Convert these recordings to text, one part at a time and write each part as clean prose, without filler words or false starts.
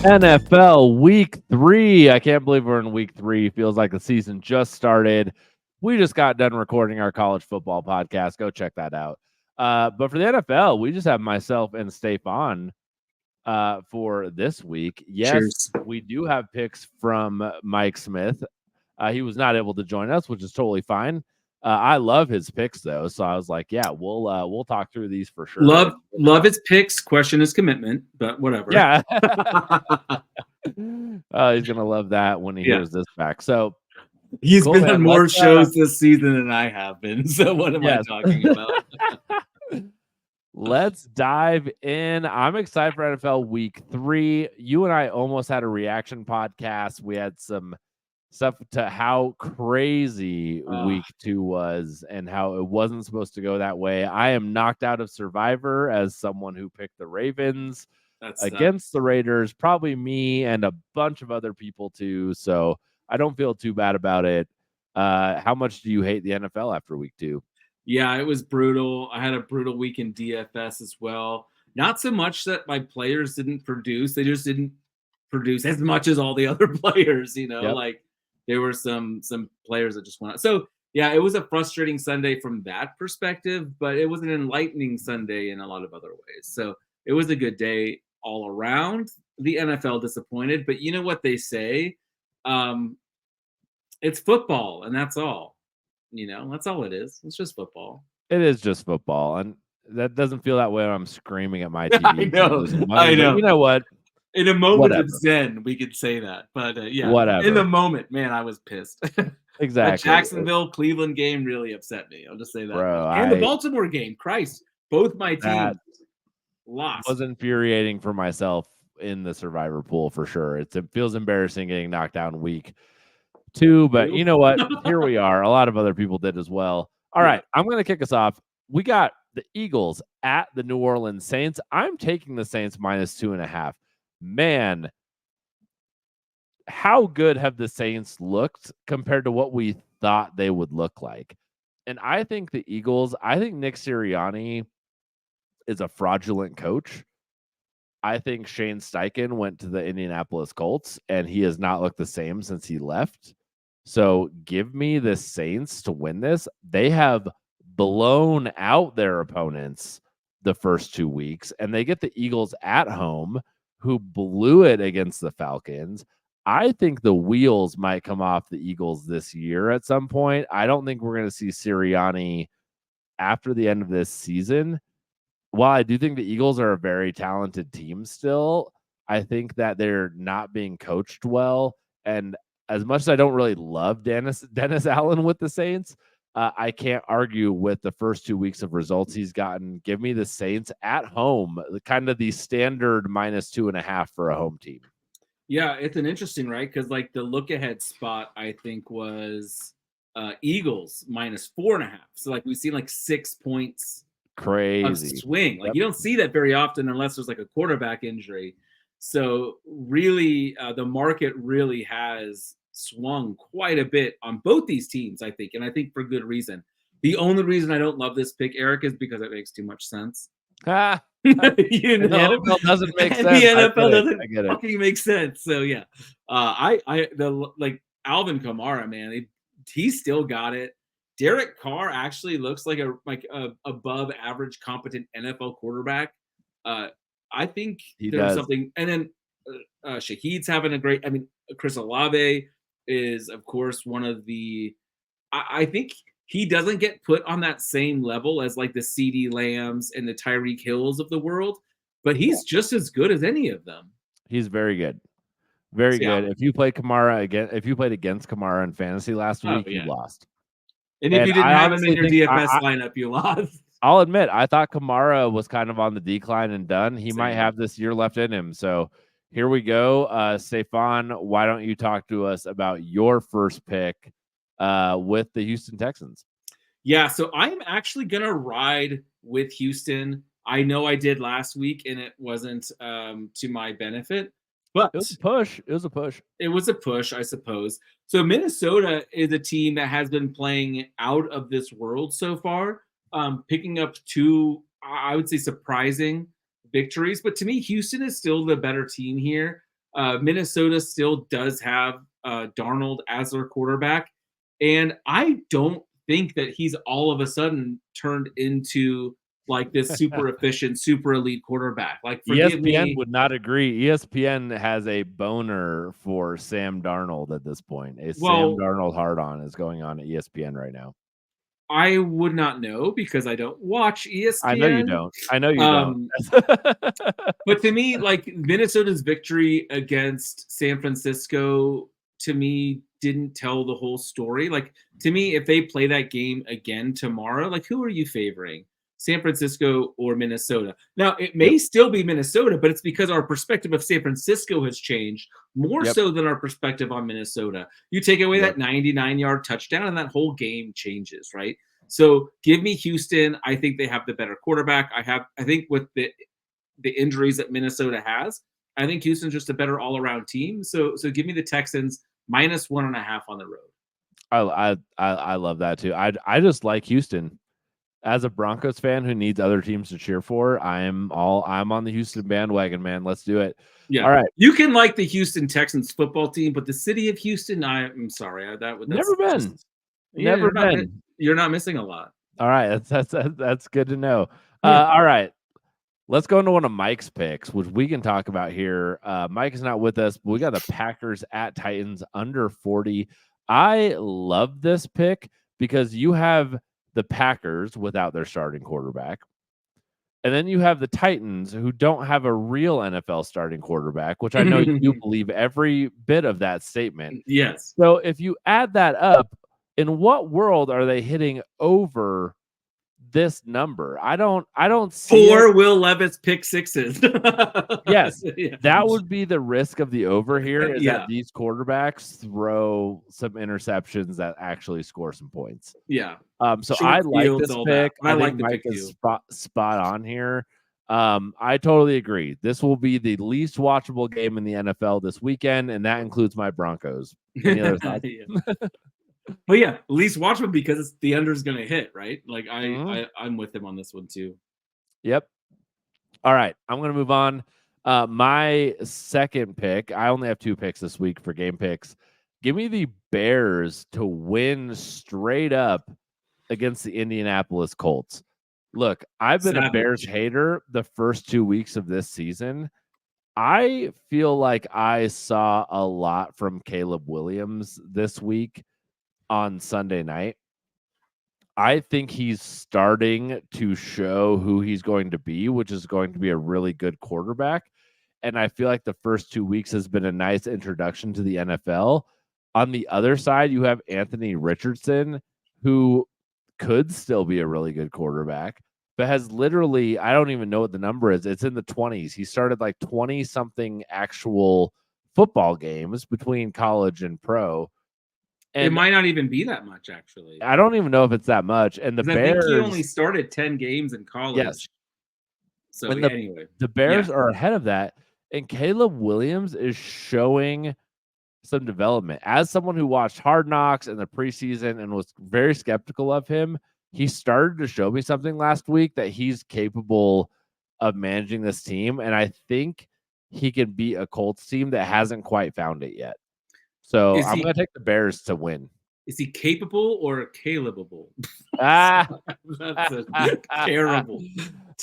NFL week 3. I can't believe we're in week 3. Feels like the season just started. We just got done recording our college football podcast. Go check that out. But for the NFL, we just have myself and Stefan for this week. Yes, Cheers. we do have picks from Mike Smith. He was not able to join us, which is totally fine. I love his picks though, so I was like, yeah, we'll talk through these for sure. Love his picks. Question his commitment, but whatever. Yeah. He's gonna love that when he hears this back. So he's cool, been man. on more shows this season than I have been. So what am I talking about? Let's dive in. I'm excited for NFL week 3. You and I almost had a reaction podcast. We had some stuff to how crazy week 2 was and how it wasn't supposed to go that way. I am knocked out of Survivor as someone who picked the Ravens against the Raiders, probably me and a bunch of other people too. So I don't feel too bad about it. How much do you hate the NFL after week 2? Yeah, it was brutal. I had a brutal week in DFS as well. Not so much that my players didn't produce. They just didn't produce as much as all the other players, like there were some players that just went out. So yeah, it was a frustrating Sunday from that perspective, but it was an enlightening Sunday in a lot of other ways. So it was a good day all around. The NFL disappointed, but you know what they say? It's football, and that's all. That's all it is. It's just football. It is just football, and that doesn't feel that way when I'm screaming at my TV. I know. You know what? In a moment of zen, we could say that. But yeah, whatever. In the moment, man, I was pissed. Exactly. The Jacksonville-Cleveland game really upset me. I'll just say that. Bro, and the Baltimore game. Christ, both my teams lost. Was infuriating for myself in the Survivor pool for sure. It feels embarrassing getting knocked down week 2, but you know what? Here we are. A lot of other people did as well. All right, I'm going to kick us off. We got the Eagles at the New Orleans Saints. I'm taking the Saints -2.5. Man, how good have the Saints looked compared to what we thought they would look like? And I think the Eagles, I think Nick Sirianni is a fraudulent coach. I think Shane Steichen went to the Indianapolis Colts, and he has not looked the same since he left. So give me the Saints to win this. They have blown out their opponents the first 2 weeks, and they get the Eagles at home, who blew it against the Falcons. I think the wheels might come off the Eagles this year at some point. I don't think we're going to see Sirianni after the end of this season. While I do think the Eagles are a very talented team still, I think that they're not being coached well. And as much as I don't really love Dennis Allen with the Saints, I can't argue with the first 2 weeks of results he's gotten. Give me the Saints at home, kind of the standard -2.5 for a home team. Yeah, it's an interesting, right? Because like the look ahead spot, I think was Eagles -4.5. So like we've seen like 6 points crazy of swing. Like you don't see that very often unless there's like a quarterback injury. So really, the market really has swung quite a bit on both these teams, I think, and I think for good reason. The only reason I don't love this pick, Eric, is because it makes too much sense. The NFL doesn't make sense. The NFL doesn't fucking make sense. So yeah, like Alvin Kamara, man, he still got it. Derek Carr actually looks like a above average competent NFL quarterback. I think there's something, and then Shaheed's having a great. I mean, Chris Olave is, of course, one of the. I think he doesn't get put on that same level as like the CeeDee Lambs and the Tyreek Hills of the world, but he's just as good as any of them. He's very good. Very good. If you played Kamara if you played against Kamara in fantasy last week, you lost. And if you didn't have him in your DFS lineup, you lost. I'll admit, I thought Kamara was kind of on the decline and done. He might have this year left in him. So here we go. Stefan, why don't you talk to us about your first pick with the Houston Texans? Yeah, so I'm actually going to ride with Houston. I know I did last week, and it wasn't to my benefit. But it was a push. It was a push. It was a push, I suppose. So Minnesota is a team that has been playing out of this world so far, picking up 2, I would say, surprising victories. But to me, Houston is still the better team here. Minnesota still does have Darnold as their quarterback, and I don't think that he's all of a sudden turned into like this super efficient, super elite quarterback. Like, forgive ESPN me. would not agree. ESPN has a boner for Sam Darnold at this point. A Sam Well, Darnold hard on is going on at ESPN right now. I would not know because I don't watch I know you ESPN. don't. I know you don't. Um, but to me, like, Minnesota's victory against San Francisco, to me, didn't tell the whole story. Like, to me, if they play that game again tomorrow, like, who are you favoring? San Francisco or Minnesota? Now, it may Yep. still be Minnesota, but it's because our perspective of San Francisco has changed more Yep. so than our perspective on Minnesota. You take away Yep. that 99-yard touchdown, and that whole game changes, right? So give me Houston. I think they have the better quarterback. I think with the injuries that Minnesota has, I think Houston's just a better all around team. So give me the Texans -1.5 on the road. I love that too. I just like Houston. As a Broncos fan who needs other teams to cheer for, I'm on the Houston bandwagon, man. Let's do it. Yeah, All right. you can like the Houston Texans football team, but the city of Houston, I'm sorry, that's Never been. just, yeah, Never been. you're not missing a lot. All right, that's good to know. Yeah. All right. Let's go into one of Mike's picks, which we can talk about here. Mike is not with us, but we got the Packers at Titans under 40. I love this pick because you have the Packers without their starting quarterback. And then you have the Titans who don't have a real NFL starting quarterback, which I know you believe every bit of that statement. Yes. So if you add that up, in what world are they hitting over this number? I don't see 4 it. Will Levis pick sixes. Yes, Yeah. that would be the risk of the over here is Yeah. that these quarterbacks throw some interceptions that actually score some points. Yeah. So Short I like fields, this all pick. that. I like think the Mike pick is too. spot on here. I totally agree. This will be the least watchable game in the NFL this weekend, and that includes my Broncos. Any other thoughts? Yeah. But yeah, at least watch him because it's, the under is going to hit, right? Like I'm with him on this one too. Yep. All right, I'm going to move on. My second pick, I only have 2 picks this week for game picks. Give me the Bears to win straight up against the Indianapolis Colts. Look, I've been a Bears hater the first 2 weeks of this season. I feel like I saw a lot from Caleb Williams this week on Sunday night. I think he's starting to show who he's going to be, which is going to be a really good quarterback. And I feel like the first 2 weeks has been a nice introduction to the NFL. On the other side, you have Anthony Richardson, who could still be a really good quarterback, but has literally, I don't even know what the number is. It's in the 20s. He started like 20 something actual football games between college and pro. It And might not even be that much, actually. I don't even know if it's that much. And the 'Cause I Bears, think he only started 10 games in college. yes. So And anyway, the Bears are ahead of that. And Caleb Williams is showing some development. As someone who watched Hard Knocks in the preseason and was very skeptical of him, he started to show me something last week that he's capable of managing this team. And I think he can beat a Colts team that hasn't quite found it yet. So I'm going to take the Bears to win. Is he capable or Calebable? Ah, That's terrible.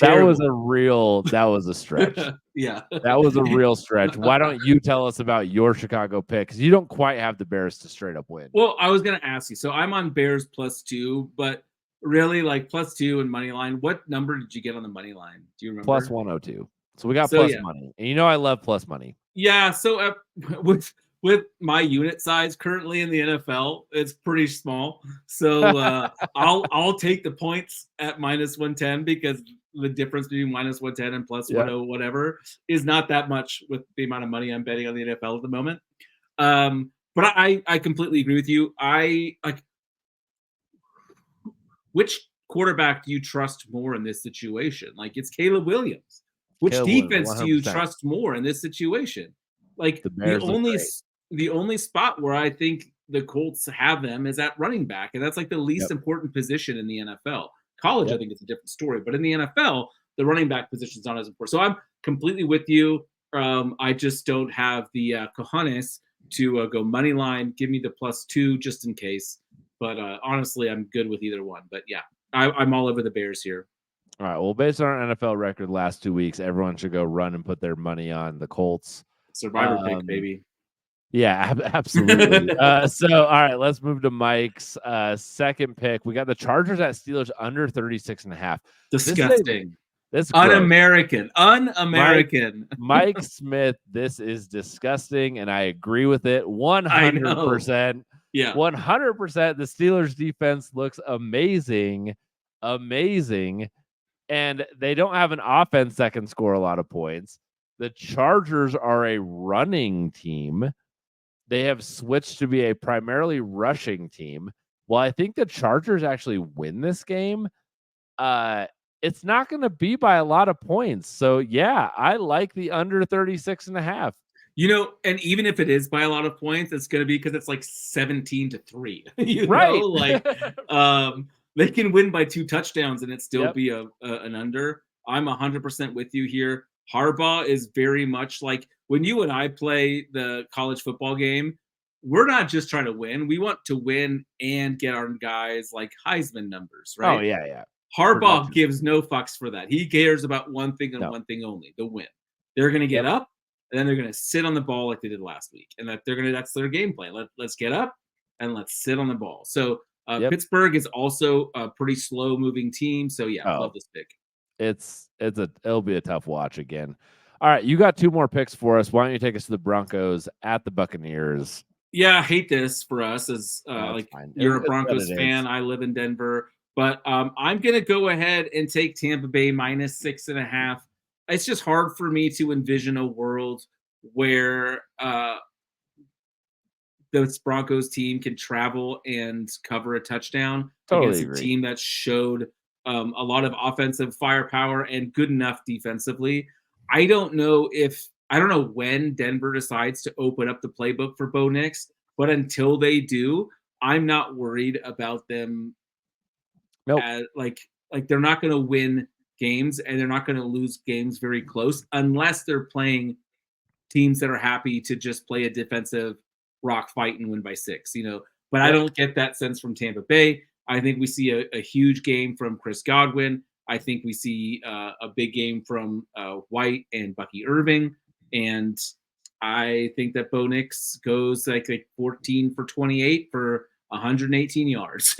That was a stretch. Yeah. That was a real stretch. Why don't you tell us about your Chicago pick? Because you don't quite have the Bears to straight up win. Well, I was going to ask you. So I'm on Bears +2, but really like +2 and money line. What number did you get on the money line? Do you remember? +102. So we got plus money. And you know I love plus money. Yeah. So with my unit size currently in the NFL, it's pretty small. So I'll take the points at -110 because the difference between -110 and +10 whatever is not that much with the amount of money I'm betting on the NFL at the moment. But I completely agree with you. I like, which quarterback do you trust more in this situation? Like, it's Caleb Williams. Which defense do you trust more in this situation? Like, the only spot where I think the Colts have them is at running back, and that's like the least important position in the NFL. College, I think it's a different story, but in the NFL, the running back position is not as important. So I'm completely with you. I just don't have the cojones to go money line. Give me the +2 just in case. But honestly, I'm good with either one. But yeah, I'm all over the Bears here. All right. Well, based on our NFL record last 2 weeks, everyone should go run and put their money on the Colts. Survivor pick, baby. Yeah, absolutely. So, all right, let's move to Mike's second pick. We got the Chargers at Steelers under 36.5. Disgusting. This un-American. Un-American. Mike Smith, this is disgusting, and I agree with it 100%. Yeah. 100%. The Steelers defense looks amazing. Amazing. And they don't have an offense that can score a lot of points. The Chargers are a running team. They have switched to be a primarily rushing team. Well, I think the Chargers actually win this game. It's not going to be by a lot of points. So, yeah, I like the under 36.5. And even if it is by a lot of points, it's going to be because it's like 17-3. Right. They can win by 2 touchdowns and it still be an under. I'm 100% with you here. Harbaugh is very much like when you and I play the college football game, we're not just trying to win. We want to win and get our guys like Heisman numbers, right? Oh, yeah. Harbaugh gives no fucks for that. He cares about one thing and one thing only, the win. They're going to get up and then they're going to sit on the ball like they did last week. And that's their game plan. Let's get up and let's sit on the ball. So Pittsburgh is also a pretty slow moving team. So yeah, I love this pick. It'll be a tough watch again. All right, you got 2 more picks for us. Why don't you take us to the Broncos at the Buccaneers? Yeah, I hate this for us as you're a Broncos fan. I live in Denver, but I'm gonna go ahead and take Tampa Bay -6.5. It's just hard for me to envision a world where this Broncos team can travel and cover a touchdown against a team that showed a lot of offensive firepower and good enough defensively. I don't know when Denver decides to open up the playbook for Bo Nix, but until they do, I'm not worried about them. Nope. They're not going to win games and they're not going to lose games very close unless they're playing teams that are happy to just play a defensive rock fight and win by 6, But I don't get that sense from Tampa Bay. I think we see a huge game from Chris Godwin. I think we see a big game from White and Bucky Irving. And I think that Bo Nix goes like 14 for 28 for 118 yards.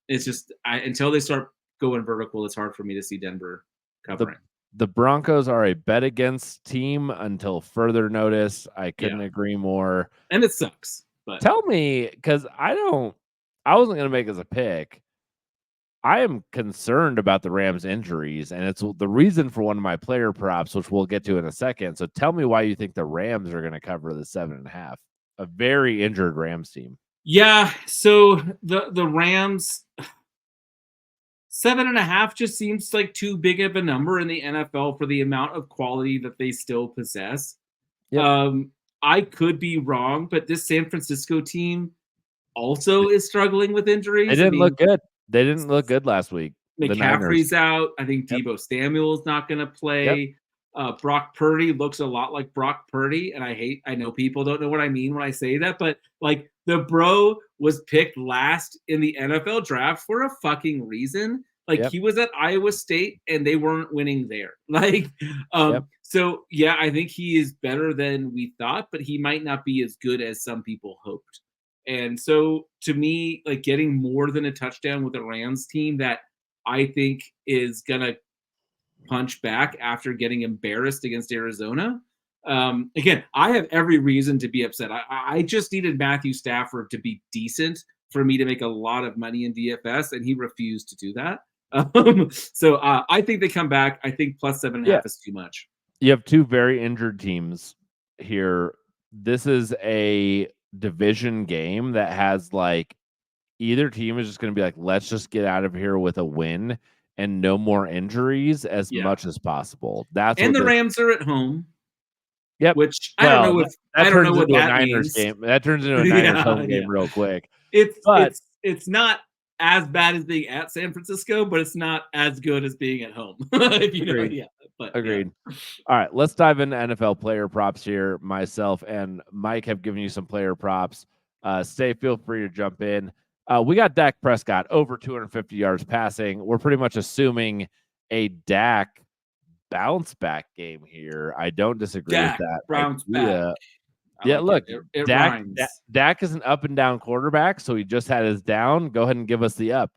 It's just until they start going vertical, it's hard for me to see Denver covering. The Broncos are a bet against team until further notice. I couldn't agree more. And it sucks. But tell me, because I wasn't going to make as a pick. I am concerned about the Rams' injuries, and it's the reason for one of my player props, which we'll get to in a second. So tell me why you think the Rams are going to cover the 7.5. A very injured Rams team. Yeah, so the Rams 7.5 just seems like too big of a number in the NFL for the amount of quality that they still possess. I could be wrong, but this San Francisco team also is struggling with injuries. They didn't look good. They didn't look good last week. McCaffrey's out. I think Deebo Samuel's not going to play. Brock Purdy looks a lot like Brock Purdy, and I know people don't know what I mean when I say that, but like the bro was picked last in the NFL draft for a fucking reason. He was at Iowa State and they weren't winning there. So yeah, I think he is better than we thought, but he might not be as good as some people hoped. And so to me, getting more than a touchdown with a Rams team that I think is going to punch back after getting embarrassed against Arizona. Again, I have every reason to be upset. I just needed Matthew Stafford to be decent for me to make a lot of money in DFS, and he refused to do that. So I think they come back. I think plus 7.5 is too much. You have 2 very injured teams here. This is a division game that has either team is just going to be let's just get out of here with a win and no more injuries as much as possible. That's and the Rams are at home. Yep. Which I don't know if I don't know what that Niners means. Game. That turns into a Niners home game real quick. It's not as bad as being at San Francisco, but it's not as good as being at home. If you know, But Agreed. All right, let's dive into NFL player props here. Myself and Mike have given you some player props. Stay, feel free to jump in. We got Dak Prescott over 250 yards passing. We're pretty much assuming a Dak bounce back game here. I don't disagree with Dak that bounce back. idea. I Yeah, like look, it Dak, rhymes. Dak is an up and down quarterback, so he just had his down. Go ahead and give us the up.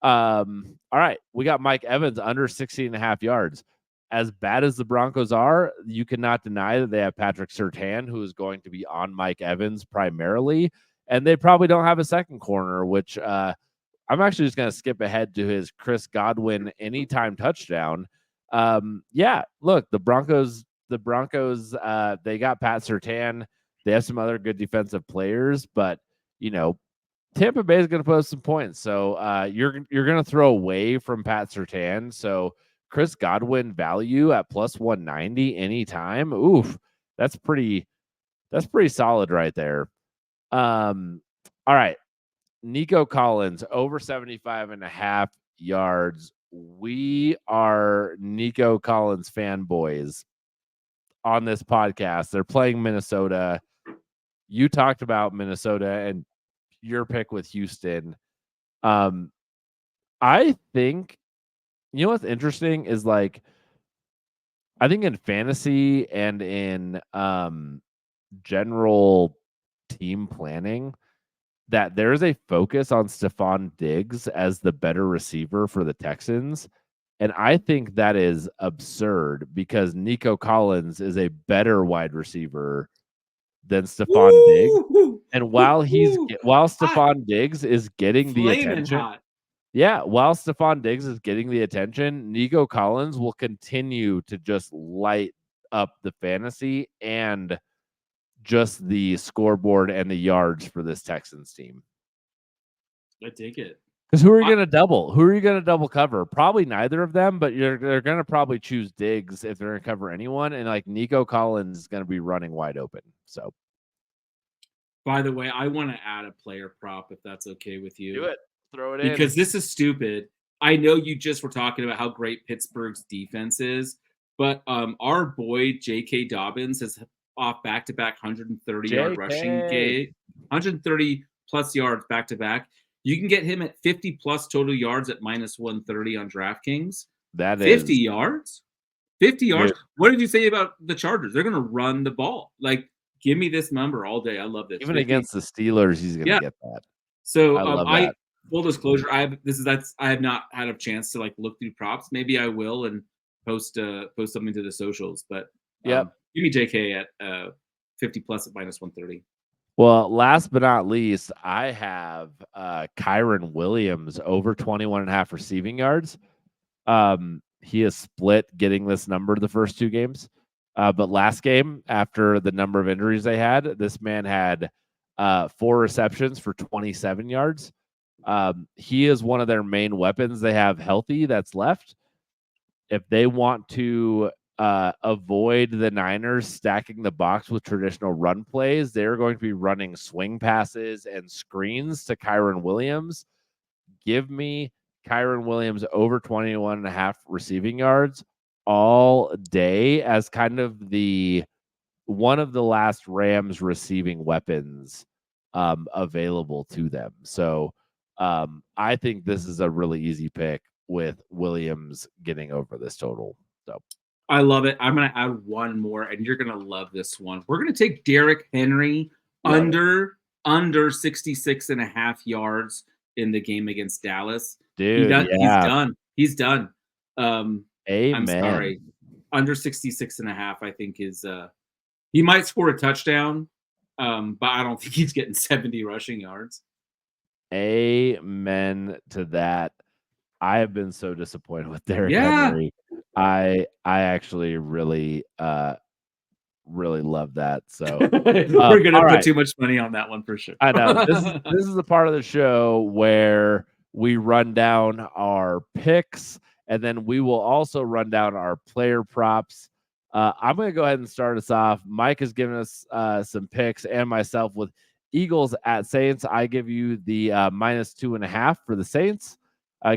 All right, we got Mike Evans under 16.5 yards. As bad as the Broncos are, you cannot deny that they have Patrick Surtain, who is going to be on Mike Evans primarily, and they probably don't have a second corner, which I'm actually just going to skip ahead to his Chris Godwin anytime touchdown. Yeah, look, the Broncos, they got Pat Surtain. They have some other good defensive players, but Tampa Bay is going to put up some points. So you're going to throw away from Pat Surtain. So Chris Godwin value at plus 190 anytime. Oof, that's pretty solid right there. All right. Nico Collins over 75.5 yards. We are Nico Collins fanboys on this podcast. They're playing Minnesota. You talked about Minnesota and your pick with Houston. I think what's interesting is like I think in fantasy and in general team planning that there is a focus on Stefan Diggs as the better receiver for the Texans. And I think that is absurd because Nico Collins is a better wide receiver than Stefan Diggs. And while Stefan Diggs is getting the attention, hot. yeah, while Stefan Diggs is getting the attention, Nico Collins will continue to just light up the fantasy and just the scoreboard and the yards for this Texans team. I take it. Because who are you going to double? Who are you going to double cover? Probably neither of them, but they're going to probably choose Diggs if they're going to cover anyone. And like Nico Collins is going to be running wide open. So, by the way, I want to add a player prop if that's okay with you. Do it. Throw it in. Because this is stupid. I know you just were talking about how great Pittsburgh's defense is, but our boy J.K. Dobbins has off back-to-back 130-yard rushing game, 130 plus yards back-to-back. You can get him at 50 plus total yards at minus 130 on DraftKings. That 50 is yards. 50 yards. Dude. What did you say about the Chargers? They're going to run the ball. Like, give me this number all day. I love this. Even 50. Against the Steelers, he's going to get that. So I love that. Full disclosure, I have not had a chance to like look through props. Maybe I will and post something to the socials. But give me JK at 50 plus at minus 130. Well, last but not least, I have Kyren Williams over 21.5 receiving yards. He is split getting this number the first two games. But last game, after the number of injuries they had, this man had 4 receptions for 27 yards. He is one of their main weapons they have healthy that's left. If they want to avoid the Niners stacking the box with traditional run plays, they're going to be running swing passes and screens to Kyren Williams. Give me Kyren Williams over 21.5 receiving yards all day as kind of one of the last Rams receiving weapons available to them. So I think this is a really easy pick with Williams getting over this total. So I love it. I'm going to add one more, and you're going to love this one. We're going to take Derrick Henry under 66.5 yards in the game against Dallas. Dude, he's done. He's done. Amen. I'm sorry. Under 66.5, I think is he might score a touchdown, but I don't think he's getting 70 rushing yards. Amen to that. I have been so disappointed with Derrick Henry. I actually really love that. So we're gonna put too much money on that one for sure. I know. This is the part of the show where we run down our picks, and then we will also run down our player props. I'm going to go ahead and start us off. Mike has given us some picks, and myself with Eagles at Saints. I give you the minus 2.5 for the Saints.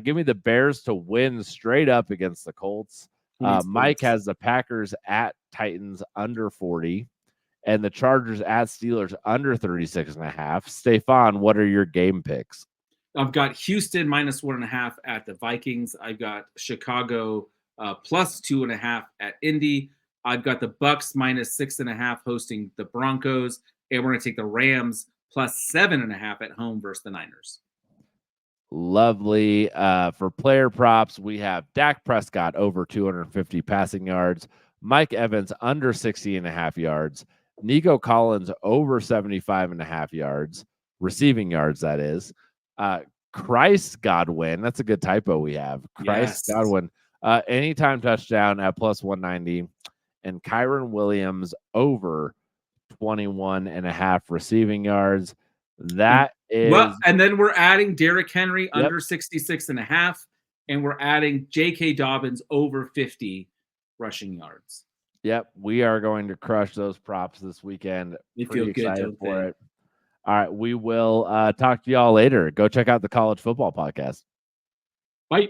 Give me the Bears to win straight up against the Colts. Mike points. has the Packers at Titans under 40 and the Chargers at Steelers under 36.5. Stefan, what are your game picks? I've got Houston -1.5 at the Vikings. I've got Chicago +2.5 at Indy. I've got the Bucks -6.5 hosting the Broncos, and we're going to take the Rams +7.5 at home versus the Niners. Lovely. For player props, we have Dak Prescott over 250 passing yards, Mike Evans under 60.5 yards, Nico Collins over 75.5 yards, receiving yards, that is. Christ Godwin, that's a good typo we have. Christ Yes. Godwin, anytime touchdown at +190, and Kyron Williams over 21.5 receiving yards. That is well, and then we're adding Derrick Henry under 66.5, and we're adding J.K. Dobbins over 50 rushing yards. Yep, we are going to crush those props this weekend. They Pretty feel excited good, for it. All right, we will talk to y'all later. Go check out the College Football Podcast. Bye.